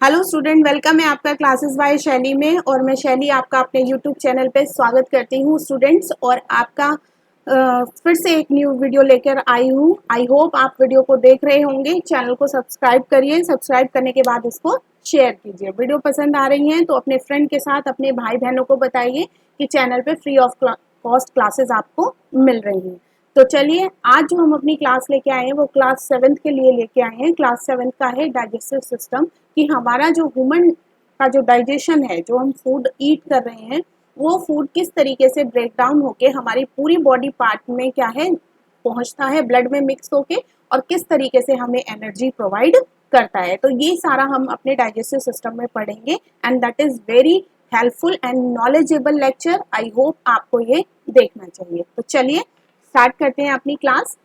Hello student, welcome है आपका classes bye शैली में। और मैं शैली आपका अपने यूट्यूब चैनल पे स्वागत करती हूँ स्टूडेंट्स। और आपका फिर से एक न्यू वीडियो लेकर आई हूँ। आई होप आप वीडियो को देख रहे होंगे। चैनल को सब्सक्राइब करिए, सब्सक्राइब करने के बाद इसको शेयर कीजिए। वीडियो पसंद आ रही हैं तो अपने फ्रेंड के साथ, अपने भाई बहनों को बताइए कि चैनल पे फ्री ऑफ कॉस्ट क्लासेस आपको मिल रही हैं। तो चलिए, आज जो हम अपनी क्लास लेके आए हैं वो क्लास 7th के लिए लेके आए हैं। क्लास 7th का है डाइजेस्टिव सिस्टम, कि हमारा जो ह्यूमन का जो डाइजेशन है, जो हम फूड ईट कर रहे हैं, वो फूड किस तरीके से ब्रेक डाउन होके हमारी पूरी बॉडी पार्ट में क्या है पहुंचता है, ब्लड में मिक्स होके, और किस तरीके से हमें एनर्जी प्रोवाइड करता है। तो ये सारा हम अपने डाइजेस्टिव सिस्टम में पढ़ेंगे and that is very helpful and knowledgeable lecture. I hope आपको ये देखना चाहिए। तो चलिए स्टार्ट करते हैं अपनी क्लास।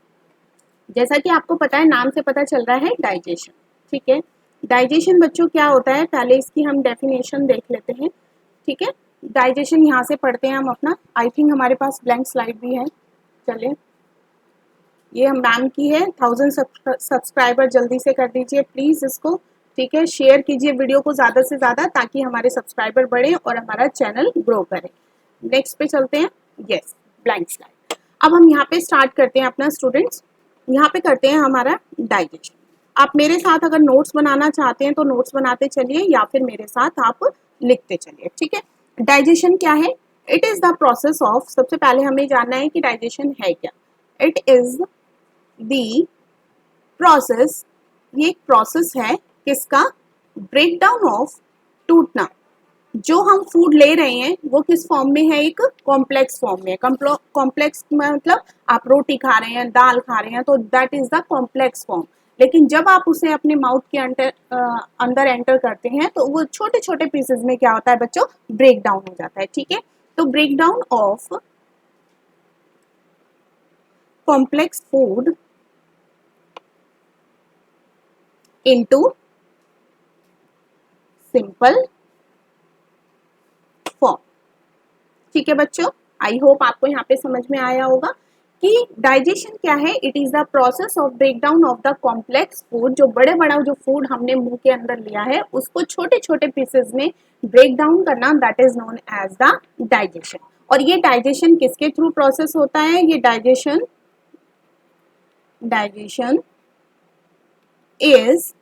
जैसा कि आपको पता है, नाम से पता चल रहा है डाइजेशन। ठीक है, डाइजेशन बच्चों क्या होता है, पहले इसकी हम डेफिनेशन देख लेते हैं। ठीक है, डाइजेशन यहाँ से पढ़ते हैं हम अपना। आई थिंक हमारे पास ब्लैंक स्लाइड भी है। चलिए, ये हम मैम की है। 1000 सब्सक्राइबर जल्दी से कर दीजिए प्लीज़ इसको। ठीक है, शेयर कीजिए वीडियो को ज़्यादा से ज़्यादा, ताकि हमारे सब्सक्राइबर बढ़े और हमारा चैनल ग्रो करे। नेक्स्ट पे चलते हैं। Yes, blank slide. अब हम यहाँ पे स्टार्ट करते हैं अपना स्टूडेंट्स। यहाँ पे करते हैं हमारा डाइजेशन। आप मेरे साथ अगर नोट्स बनाना चाहते हैं तो नोट्स बनाते चलिए, या फिर मेरे साथ आप लिखते चलिए। ठीक है, डाइजेशन क्या है? It is the process of, सबसे पहले हमें जानना है कि डाइजेशन है क्या। इट इज द प्रोसेस, ये एक प्रोसेस है किसका? ब्रेक डाउन ऑफ, टूटना। जो हम फूड ले रहे हैं वो किस फॉर्म में है? एक कॉम्प्लेक्स फॉर्म में। कॉम्प्लेक्स मतलब आप रोटी खा रहे हैं, दाल खा रहे हैं, तो that is the complex form. लेकिन जब आप उसे अपने माउथ के अंदर एंटर करते हैं तो वो छोटे छोटे पीसेस में क्या होता है बच्चों? ब्रेक डाउन हो जाता है। ठीक है, तो break down of complex food into simple form. ठीक है बच्चों, आई होप आपको यहाँ पे समझ में आया होगा कि डाइजेशन क्या है। It is the process of break down of the complex food. जो बड़े बड़ा जो फूड हमने मुंह के अंदर लिया है उसको छोटे छोटे पीसेस में ब्रेक डाउन करना, that is known as the digestion. और ये डाइजेशन किसके थ्रू प्रोसेस होता है? ये डाइजेशन इज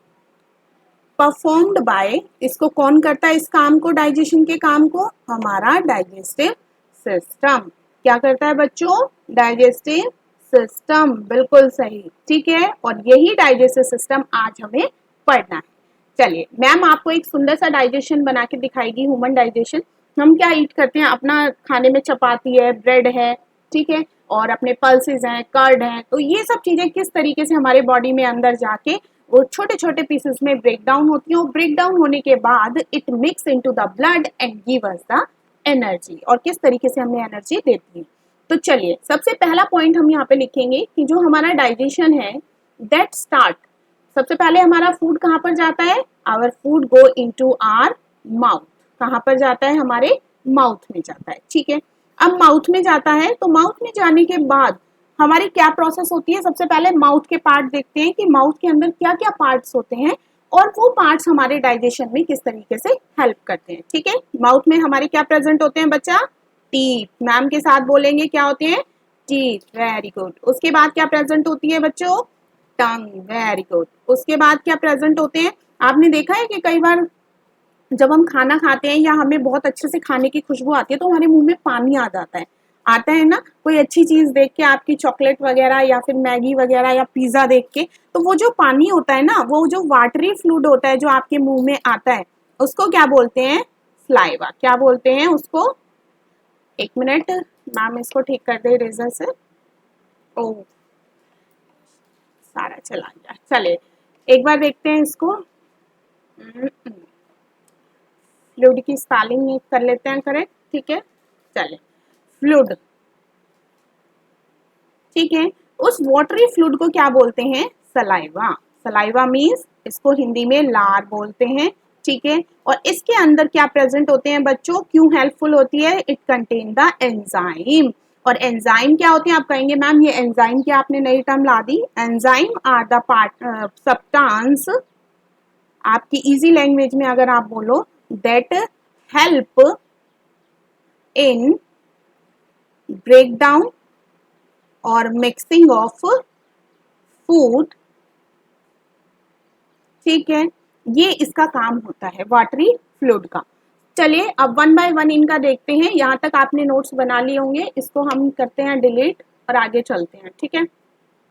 परफॉर्म्ड बाय, इसको कौन करता है इस काम को, डाइजेशन के काम को? हमारा डाइजेस्टिव सिस्टम। क्या करता है बच्चों? डाइजेस्टिव सिस्टम, बिल्कुल सही। ठीक है, और यही डाइजेस्टिव सिस्टम आज हमें पढ़ना है। चलिए, मैम आपको एक सुंदर सा डाइजेशन बना के दिखाएगी, ह्यूमन डाइजेशन। हम क्या ईट करते हैं अपना खाने में? चपाती है, ब्रेड है, ठीक है, और अपने पल्सेस हैं, कर्ड हैं। तो ये सब चीजें किस तरीके से हमारे बॉडी में अंदर जाके वो छोटे छोटे पीसेस में ब्रेक डाउन होती है। और ब्रेक डाउन होने के बाद it mix into the blood and give us the energy. और किस तरीके से हमें एनर्जी देती है। तो चलिए, सबसे पहला पॉइंट हम यहाँ पे लिखेंगे कि जो हमारा डाइजेशन है दैट स्टार्ट, सबसे पहले हमारा फूड कहाँ पर जाता है? Our food go into our mouth. कहाँ पर जाता है? हमारे माउथ में जाता है। ठीक है, अब माउथ में जाता है तो माउथ में जाने के बाद हमारी क्या प्रोसेस होती है? सबसे पहले माउथ के पार्ट देखते हैं कि माउथ के अंदर क्या क्या पार्ट्स होते हैं और वो पार्ट्स हमारे डाइजेशन में किस तरीके से हेल्प करते हैं। ठीक है, माउथ में हमारे क्या प्रेजेंट होते हैं बच्चा? टीथ। मैम के साथ बोलेंगे क्या होते हैं? टीथ। Very good. उसके बाद क्या प्रेजेंट होती है बच्चों? टंग। Very good. उसके बाद क्या प्रेजेंट होते हैं? आपने देखा है कि कई बार जब हम खाना खाते हैं या हमें बहुत अच्छे से खाने की खुशबू आती है तो हमारे मुंह में पानी आ जाता है। आता है ना? कोई अच्छी चीज देख के, आपकी चॉकलेट वगैरह या फिर मैगी वगैरह या पिज्जा देख के, तो वो जो पानी होता है ना, वो जो वाटरी फ्लूइड होता है जो आपके मुंह में आता है, उसको क्या बोलते हैं? स्लाइवा। क्या बोलते हैं उसको? एक मिनट, मैम इसको ठीक कर दे रेजर से। ओ, सारा चला गया। चले एक बार देखते हैं इसको। फ्लूइड की स्पेलिंग कर लेते हैं करेक्ट। ठीक है, चले, फ्लूइड। ठीक है, उस वाटरी फ्लूइड को क्या बोलते हैं? सलाइवा। सलाइवा मीन्स, इसको हिंदी में लार बोलते हैं। ठीक है, और इसके अंदर क्या प्रेजेंट होते हैं बच्चों? क्यों हेल्पफुल होती है? It contain the enzyme. और एंजाइम क्या होते हैं? आप कहेंगे मैम ये एंजाइम क्या आपने नई टर्म ला दी। Enzyme are the part substance आपकी इजी लैंग्वेज में अगर आप बोलो, that help in break down और मिक्सिंग ऑफ फूड, ठीक है, ये इसका काम होता है वाटरी फ्लूइड का। चलिए अब वन बाय वन इनका देखते हैं। यहाँ तक आपने नोट्स बना लिए होंगे, इसको हम करते हैं डिलीट और आगे चलते हैं, ठीक है।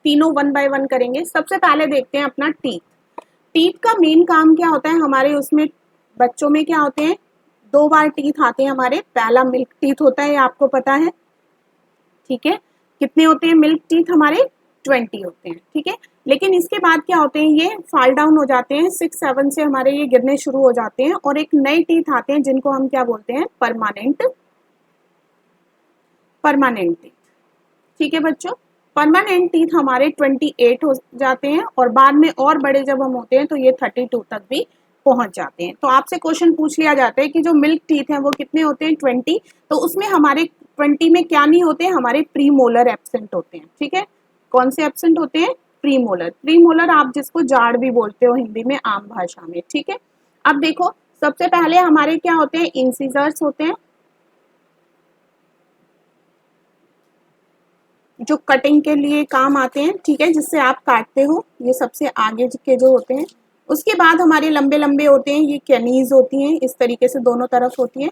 तीनों वन बाय वन करेंगे। सबसे पहले देखते हैं अपना टीथ। टीथ का मेन काम क्या होता है हमारे, उसमें बच्चों में क्या होते हैं, 2 बार टीथ आते हैं हमारे। पहला मिल्क टीथ होता है, आपको पता है, ठीक है। कितने होते हैं मिल्क टीथ हमारे, 20 होते हैं, ठीक है। लेकिन इसके बाद क्या होते हैं, ये फॉल डाउन हो जाते हैं, 6-7 से हमारे ये गिरने शुरू हो जाते हैं और एक नए टीथ आते हैं जिनको हम क्या बोलते हैं, परमानेंट टीथ, ठीक है बच्चों। परमानेंट टीथ हमारे 28 हो जाते हैं और बाद में और बड़े जब हम होते हैं तो ये 32 तक भी पहुंच जाते हैं। तो आपसे क्वेश्चन पूछ लिया जाता है कि जो मिल्क टीथ हैं वो कितने होते हैं, 20। तो उसमें हमारे 20 में क्या नहीं होते हैं, हमारे प्री मोलर एब्सेंट होते हैं, ठीक है। कौन से एब्सेंट होते हैं, प्री मोलर। प्री मोलर आप जिसको जाड़ भी बोलते हो हिंदी में, आम भाषा में, ठीक है। अब देखो सबसे पहले हमारे क्या होते हैं, इंसिजर्स होते हैं जो कटिंग के लिए काम आते हैं, ठीक है, जिससे आप काटते हो, ये सबसे आगे के जो होते हैं। उसके बाद हमारे लंबे लंबे होते हैं, ये कैनीज होती हैं, इस तरीके से दोनों तरफ होती हैं,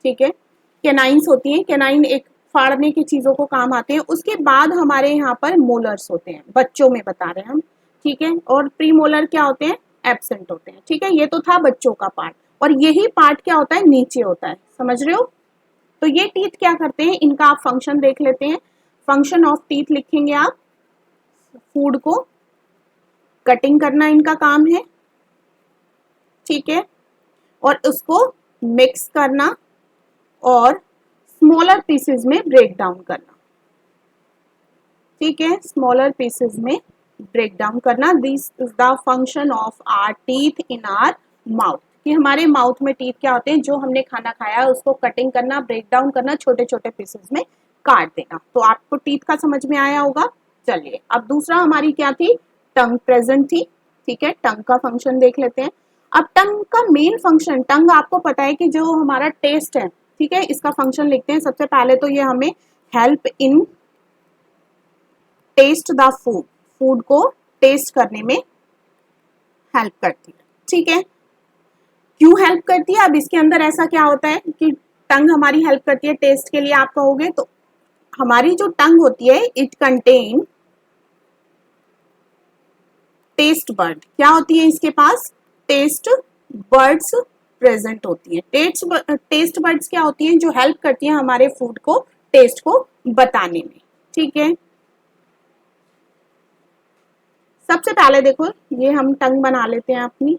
ठीक है। कैनाइंस होती हैं, कैनाइन एक फाड़ने की चीजों को काम आते हैं। उसके बाद हमारे यहाँ पर मोलर्स होते हैं, बच्चों में बता रहे हैं हम, ठीक है। और प्री मोलर क्या होते हैं, एब्सेंट होते हैं, ठीक है। ये तो था बच्चों का पार्ट, और यही पार्ट क्या होता है, नीचे होता है, समझ रहे हो। तो ये टीथ क्या करते हैं, इनका आप फंक्शन देख लेते हैं। फंक्शन ऑफ टीथ लिखेंगे आप, फूड को कटिंग करना इनका काम है, ठीक है, और उसको मिक्स करना और स्मॉलर पीसेस में ब्रेक डाउन करना, ठीक है, स्मॉलर पीसेस में ब्रेक डाउन करना। This is the function of our teeth in our mouth, कि हमारे माउथ में टीथ क्या होते हैं, जो हमने खाना खाया है उसको कटिंग करना, ब्रेक डाउन करना, छोटे छोटे पीसेस में काट देना। तो आपको टीथ का समझ में आया होगा। चलिए अब दूसरा हमारी क्या थी, टंग प्रेजेंट थी, ठीक है। टंग का फंक्शन देख लेते हैं। अब टंग का मेन फंक्शन, टंग आपको पता है कि जो हमारा टेस्ट है, ठीक है, इसका फंक्शन लिखते हैं। सबसे पहले तो ये हमें help in taste the food, food को टेस्ट करने में हेल्प करती है, ठीक है। क्यों हेल्प करती है, अब इसके अंदर ऐसा क्या होता है कि टंग हमारी हेल्प करती है टेस्ट के लिए, आप कहोगे तो हमारी जो टंग होती है, इट कंटेन टेस्ट बर्ड। क्या होती है इसके पास, टेस्ट बर्ड्स प्रेजेंट होती है। टेस्ट बर्ड्स क्या होती हैं, जो हेल्प करती हैं हमारे फूड को, टेस्ट को बताने में, ठीक है। सबसे पहले देखो ये हम टंग बना लेते हैं अपनी,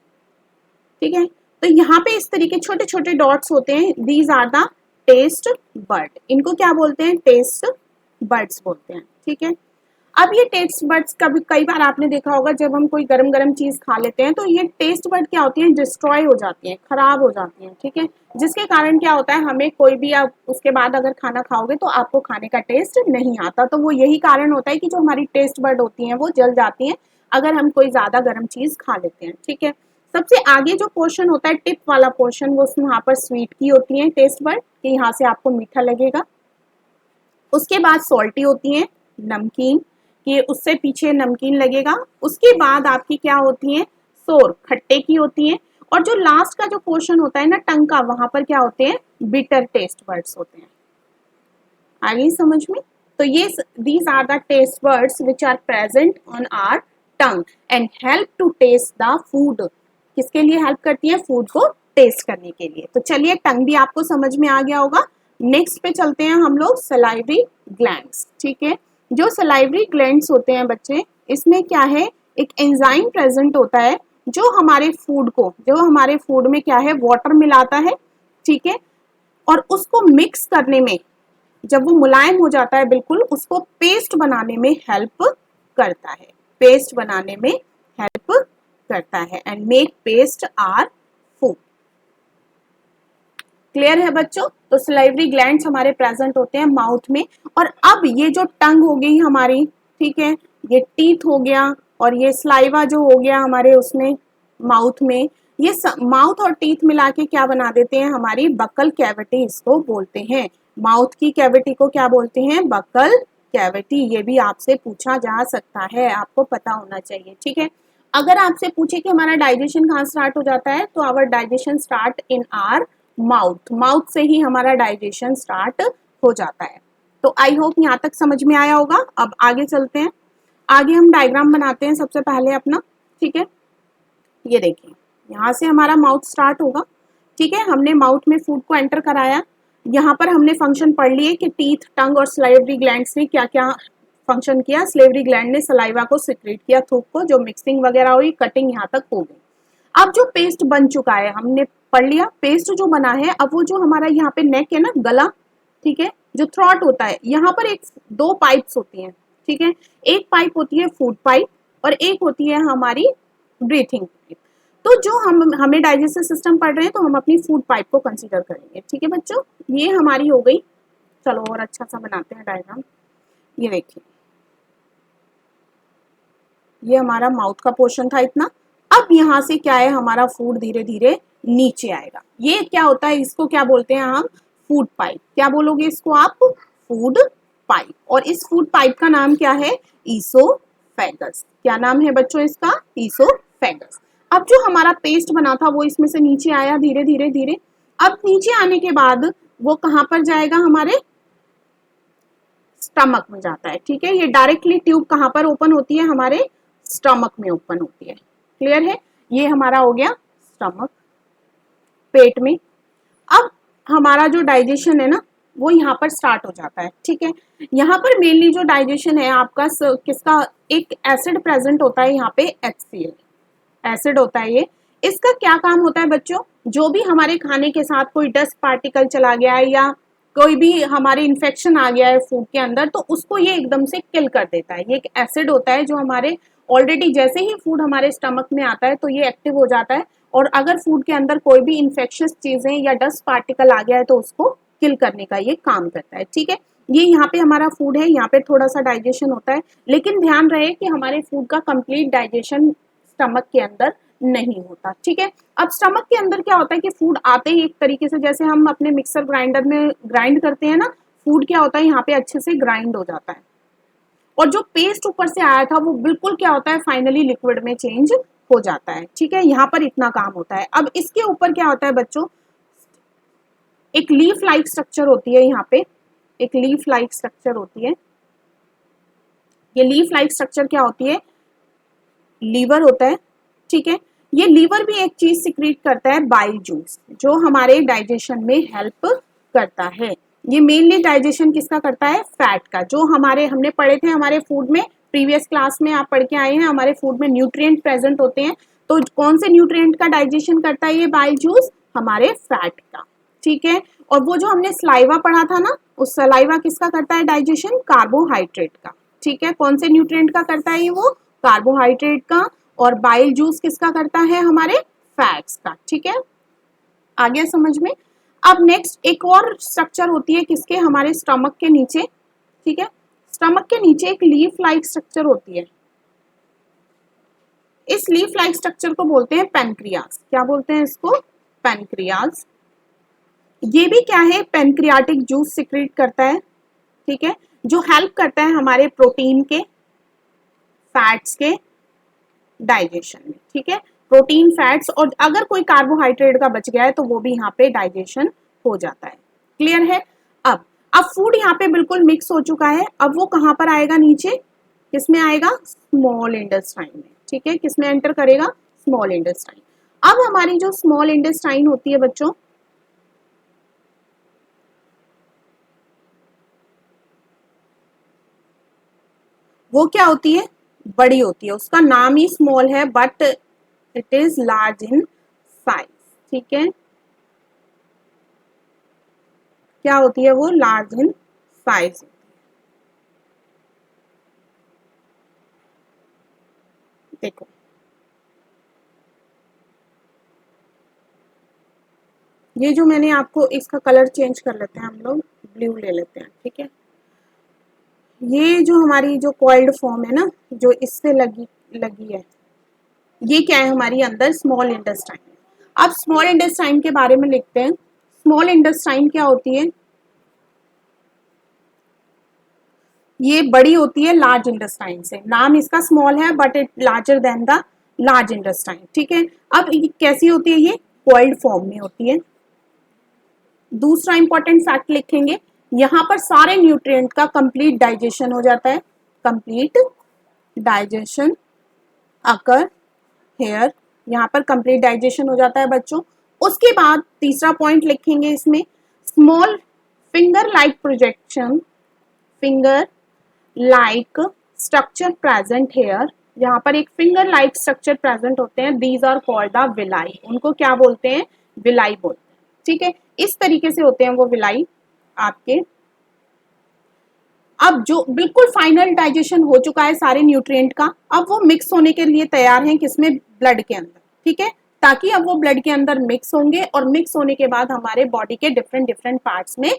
ठीक है। तो यहाँ पे इस तरीके छोटे छोटे डॉट्स होते हैं, these are the taste bud. इनको क्या बोलते हैं, टेस्ट बर्ड्स बोलते हैं, ठीक है। अब ये टेस्ट बर्ड्स कभी कई बार आपने देखा होगा, जब हम कोई गरम गरम चीज खा लेते हैं तो ये टेस्ट बर्ड क्या होती है, डिस्ट्रॉय हो जाती हैं, खराब हो जाती हैं, ठीक है। जिसके कारण क्या होता है, हमें कोई भी आप उसके बाद अगर खाना खाओगे तो आपको खाने का टेस्ट नहीं आता। तो वो यही कारण होता है कि जो हमारी टेस्ट बर्ड होती हैं वो जल जाती हैं अगर हम कोई ज्यादा गर्म चीज खा लेते हैं, ठीक है। सबसे आगे जो पोर्शन होता है, टिप वाला पोर्शन, वो वहां पर स्वीट की होती है टेस्ट बर्ड, कि यहाँ से आपको मीठा लगेगा। उसके बाद सॉल्टी होती है, नमकीन, कि उससे पीछे नमकीन लगेगा। उसके बाद आपकी क्या होती है, सोर, खट्टे की होती है। और जो लास्ट का जो पोर्शन होता है ना टंग का, वहां पर क्या होते हैं, बिटर टेस्ट बर्ड्स होते हैं। आ गई समझ में। तो ये these are the taste buds which are present on our tongue and help to taste the food. किसके लिए हेल्प करती है, फूड को टेस्ट करने के लिए। तो चलिए टंग भी आपको समझ में आ गया होगा। नेक्स्ट पे चलते हैं हम लोग, सलाइवरी ग्लैंड्स, ठीक है। जो सलाइवरी ग्लैंड्स होते हैं बच्चे, इसमें क्या है, एक एंजाइम प्रेजेंट होता है जो हमारे फूड को, जो हमारे फूड में क्या है, वाटर मिलाता है, ठीक है। और उसको मिक्स करने में, जब वो मुलायम हो जाता है बिल्कुल, उसको पेस्ट बनाने में हेल्प करता है, पेस्ट बनाने में हेल्प करता है and make paste our food. Clear है बच्चों। तो सलाइवरी ग्लैंड्स हमारे प्रेजेंट होते हैं माउथ में। और अब ये जो टंग हो गई हमारी, ठीक है, ये टीथ हो गया और ये स्लाइवा जो हो गया हमारे उसमें माउथ में, ये माउथ और टीथ मिला के क्या बना देते हैं, हमारी बकल कैविटी इसको बोलते हैं। माउथ की कैविटी को क्या बोलते हैं, बकल कैविटी। ये भी आपसे पूछा जा सकता है, आपको पता होना चाहिए, ठीक है। अगर आपसे पूछे कि हमारा डाइजेशन कहाँ स्टार्ट हो जाता है, तो our digestion start in our mouth. Mouth से ही हमारा डाइजेशन स्टार्ट हो जाता है। तो आई होप यहाँ तक समझ में आया होगा। अब आगे चलते हैं, आगे हम डायग्राम बनाते हैं सबसे पहले अपना, ठीक है। ये देखिए, यहाँ से हमारा माउथ स्टार्ट होगा, ठीक है। हमने माउथ में फूड को एंटर कराया, यहाँ पर हमने फंक्शन पढ़ लिए कि टीथ, टंग और सलाइवरी ग्लैंड्स ने क्या क्या फंक्शन किया। सलाइवरी ग्लैंड ने सलाइवा को सिक्रेट किया, थूक को, जो मिक्सिंग वगैरह हुई, कटिंग यहाँ तक हो गई। अब जो पेस्ट बन चुका है, हमने पढ़ लिया पेस्ट जो बना है। अब वो जो हमारा यहाँ पे नेक है ना, गला, ठीक है, जो थ्रॉट होता है, यहाँ पर एक दो पाइप्स होती हैं, ठीक है। एक पाइप होती है फूड पाइप और एक होती है हमारी ब्रीथिंग पाइप। तो जो हमें डाइजेस्टिव सिस्टम पढ़ रहे हैं, तो हम अपनी फूड पाइप को कंसीडर करेंगे, ठीक है बच्चों। ये हमारी हो गई। चलो और अच्छा सा बनाते हैं डायग्राम। ये देखिए, ये हमारा माउथ का पोर्शन था इतना। अब यहाँ से क्या है, हमारा फूड धीरे धीरे नीचे आएगा। ये क्या होता है, इसको क्या बोलते हैं हम, फूड पाइप। क्या बोलोगे इसको आप, फूड पाइप। और इस फूड पाइप का नाम क्या है, ईसोफेगस। क्या नाम है बच्चों इसका, ईसोफेगस। अब जो हमारा पेस्ट बना था वो इसमें से नीचे आया धीरे धीरे धीरे। अब नीचे आने के बाद वो कहाँ पर जाएगा, हमारे स्टमक में जाता है, ठीक है। ये डायरेक्टली ट्यूब कहाँ पर ओपन होती है, हमारे स्टमक में ओपन होती है। क्लियर है, ये हमारा हो गया स्टमक, पेट में। अब हमारा जो डाइजेशन है ना, वो यहाँ पर स्टार्ट हो जाता है, ठीक है। यहाँ पर मेनली जो डाइजेशन है आपका किसका, एक एसिड प्रेजेंट होता है यहाँ पे, HCl एसिड होता है ये। इसका क्या काम होता है बच्चों, जो भी हमारे खाने के साथ कोई डस्ट पार्टिकल चला गया है या कोई भी हमारे इन्फेक्शन आ गया है फूड के अंदर, तो उसको ये एकदम से किल कर देता है। ये एक एसिड होता है जो हमारे ऑलरेडी जैसे ही फूड हमारे स्टमक में आता है तो ये एक्टिव हो जाता है, और अगर फूड के अंदर कोई भी इन्फेक्शियस चीजें या डस्ट पार्टिकल आ गया है तो उसको किल करने का ये काम करता है, ठीक है। ये यहाँ पे हमारा फूड है, यहाँ पे थोड़ा सा डाइजेशन होता है, लेकिन ध्यान रहे कि हमारे फूड का कंप्लीट डाइजेशन स्टमक के अंदर नहीं होता, ठीक है। अब स्टमक के अंदर क्या होता है कि फूड आते ही एक तरीके से, जैसे हम अपने मिक्सर ग्राइंडर में ग्राइंड करते हैं ना, फूड क्या होता है यहाँ पे अच्छे से ग्राइंड हो जाता है, और जो पेस्ट ऊपर से आया था वो बिल्कुल क्या होता है, फाइनली लिक्विड में चेंज हो जाता है, ठीक है। यहाँ पर इतना काम होता है। अब इसके ऊपर क्या होता है बच्चों, एक लीफ लाइक स्ट्रक्चर होती है, यहाँ पे एक लीफ लाइक स्ट्रक्चर होती है। ये लीफ लाइक स्ट्रक्चर क्या होती है, लीवर होता है, ठीक है। ये लीवर भी एक चीज सिक्रीट करता है, बाइल जूस, जो हमारे डाइजेशन में हेल्प करता है। ये मेनली डाइजेशन किसका करता है, फैट का। जो हमारे हमने पढ़े थे हमारे फूड में, प्रीवियस क्लास में आप पढ़ के आए हैं, हमारे फूड में न्यूट्रिएंट प्रेजेंट होते हैं। तो कौन से न्यूट्रिएंट का डाइजेशन करता है ये बाइल जूस, हमारे फैट का, ठीक है। और वो जो हमने सलाइवा पढ़ा था ना, उस सलाइवा किसका करता है डाइजेशन, कार्बोहाइड्रेट का, ठीक है। कौन से न्यूट्रिएंट का करता है ये, वो कार्बोहाइड्रेट का। और बाइल जूस किसका करता है, हमारे फैट्स का, ठीक है। आ गया समझ में। अब नेक्स्ट एक और स्ट्रक्चर होती है किसके, हमारे स्टमक के नीचे, ठीक है। स्टमक के नीचे एक लीफ लाइक स्ट्रक्चर होती है। इस लीफ लाइक स्ट्रक्चर को बोलते हैं पैनक्रियाज। क्या बोलते हैं इसको, पैनक्रियाज। ये भी क्या है, पैनक्रियाटिक जूस सिक्रीट करता है, ठीक है, जो हेल्प करता है हमारे प्रोटीन के, फैट्स के डाइजेशन में, ठीक है। प्रोटीन, फैट्स, और अगर कोई कार्बोहाइड्रेट का बच गया है तो वो भी यहाँ पे डाइजेशन हो जाता है। क्लियर है। अब फूड यहाँ पे बिल्कुल मिक्स हो चुका है। अब वो कहाँ पर आएगा, नीचे किसमें आएगा, स्मॉल इंटेस्टाइन में, ठीक है। किसमें एंटर करेगा, स्मॉल इंटेस्टाइन। अब हमारी जो स्मॉल इंटेस्टाइन होती है बच्चों, वो क्या होती है, बड़ी होती है। उसका नाम ही स्मॉल है but it is large in size, ठीक है। क्या होती है वो, लार्ज इन साइज। देखो ये जो मैंने आपको, इसका कलर चेंज कर लेते हैं हम लोग, ब्लू ले लेते हैं, ठीक है। ये जो हमारी जो कॉइल्ड फॉर्म है ना, जो इससे लगी है, ये क्या है, हमारी अंदर स्मॉल इंटेस्टाइन है। अब स्मॉल इंटेस्टाइन के बारे में लिखते हैं। स्मॉल इंटेस्टाइन क्या होती है? ये बड़ी होती है लार्ज इंटेस्टाइन से। नाम इसका स्मॉल है but it larger than the large intestine. ठीक है, अब ये कैसी होती है? ये कॉइल्ड फॉर्म में होती है। दूसरा इंपॉर्टेंट फैक्ट लिखेंगे, यहां पर सारे न्यूट्रिएंट का कंप्लीट डाइजेशन हो जाता है। कंप्लीट डाइजेशन अकर हेयर, यहाँ पर कंप्लीट डाइजेशन हो जाता है बच्चों। उसके बाद तीसरा पॉइंट लिखेंगे इसमें, small finger like projection, finger like structure present here, यहाँ पर एक फिंगर लाइक स्ट्रक्चर प्रेजेंट होते हैं। These are called the villi, उनको क्या बोलते हैं? विलाई बोलते हैं। ठीक है, इस तरीके से होते हैं वो विलाई आपके। अब जो बिल्कुल फाइनल डाइजेशन हो चुका है सारे न्यूट्रिएंट का, अब वो मिक्स होने के लिए तैयार हैं किसमें? ब्लड के अंदर। ठीक है, ताकि अब वो ब्लड के अंदर मिक्स होंगे और मिक्स होने के बाद हमारे बॉडी के डिफरेंट डिफरेंट पार्ट्स में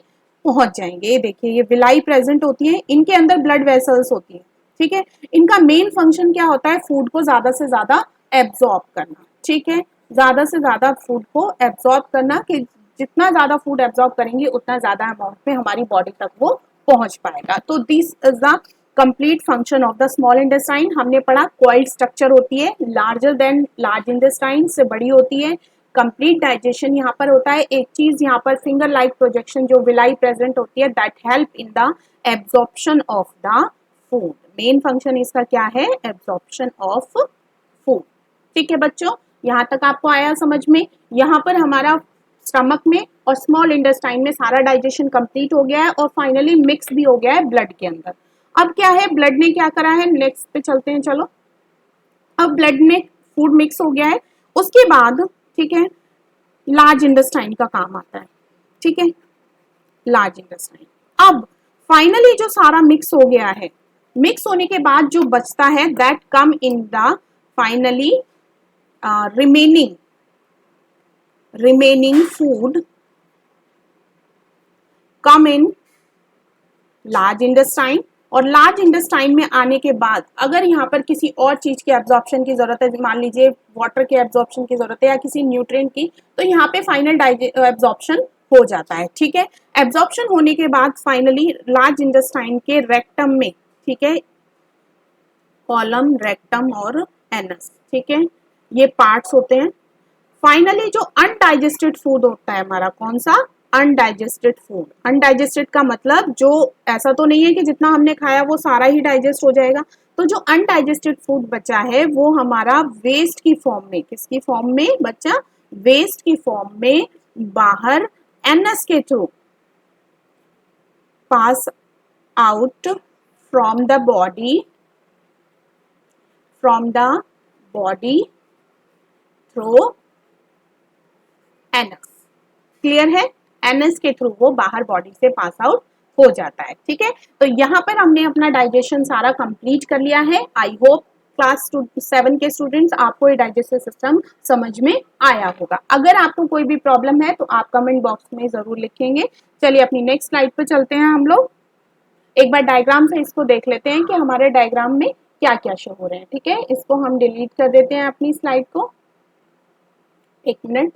पहुंच जाएंगे। ये देखिए, ये विलाई प्रेजेंट होती है, इनके अंदर ब्लड वेसल्स होती है। ठीक है, इनका मेन फंक्शन क्या होता है? फूड को ज्यादा से ज्यादा एब्जॉर्ब करना। ठीक है, ज्यादा से ज्यादा फूड को एब्जॉर्ब करना, कि जितना ज्यादा फूड एब्जॉर्ब करेंगे उतना ज्यादा अमाउंट में हमारी बॉडी तक वो पहुंच पाएगा। तो this is the complete function of the small intestine. हमने पढ़ा कॉइल्ड स्ट्रक्चर होती है, लार्जर देन लार्ज इंटेस्टाइन, से बड़ी होती है। कंप्लीट डाइजेशन यहाँ पर होता है। एक चीज यहाँ पर फिंगर लाइक प्रोजेक्शन जो विलाई प्रेजेंट होती है, that help in the absorption of the food. Main function इसका क्या है? Absorption of food. ठीक है बच्चों, यहाँ तक आपको आया समझ में? यहाँ पर हमारा स्टमक में और स्मॉल इंटेस्टाइन में सारा डाइजेशन कंप्लीट हो गया है और फाइनली मिक्स भी हो गया है ब्लड के अंदर। अब क्या है, ब्लड ने क्या करा है? नेक्स्ट पे चलते हैं, चलो। अब ब्लड में फूड मिक्स हो गया है, उसके बाद ठीक है लार्ज इंटेस्टाइन का काम आता है। ठीक है, लार्ज इंटेस्टाइन। अब फाइनली जो सारा मिक्स हो गया है, मिक्स होने के बाद जो बचता है, that come in the finally remaining food come in large intestine। और लार्ज इंटेस्टाइन में आने के बाद अगर यहाँ पर किसी और चीज के एब्जॉर्प्शन की जरूरत है, मान लीजिए वाटर के एब्जॉर्प्शन की जरूरत है या किसी न्यूट्रिएंट की, तो यहाँ पे फाइनल एब्जॉर्प्शन हो जाता है। ठीक है, एब्जॉर्प्शन होने के बाद फाइनली लार्ज इंटेस्टाइन के रेक्टम में, ठीक है, कॉलम, रेक्टम और एनस, ठीक है, ये पार्ट्स होते हैं। फाइनली जो अनडाइजेस्टेड फूड होता है हमारा, कौन सा? Undigested food. अनडाइजेस्टेड का मतलब जो ऐसा तो नहीं है कि जितना हमने खाया वो सारा ही डाइजेस्ट हो जाएगा। तो जो अनडाइजेस्टेड फूड बचा है वो हमारा वेस्ट की फॉर्म में, किसकी फॉर्म में बच्चा? वेस्ट की फॉर्म में बाहर एनस के through pass out from the body through anus. Clear है? एनस के थ्रू वो बाहर बॉडी से पास आउट हो जाता है। ठीक है, तो यहाँ पर हमने अपना डाइजेशन सारा कंप्लीट कर लिया है। आई होप क्लास 7 के स्टूडेंट्स आपको ये डाइजेस्टिव सिस्टम समझ में आया होगा। अगर आपको कोई भी प्रॉब्लम है तो आप कमेंट बॉक्स में जरूर लिखेंगे। चलिए अपनी नेक्स्ट स्लाइड पे चलते हैं हम लोग। एक बार डायग्राम से इसको देख लेते हैं कि हमारे डायग्राम में क्या क्या शो हो रहे हैं। ठीक है, इसको हम डिलीट कर देते हैं अपनी स्लाइड को। एक मिनट।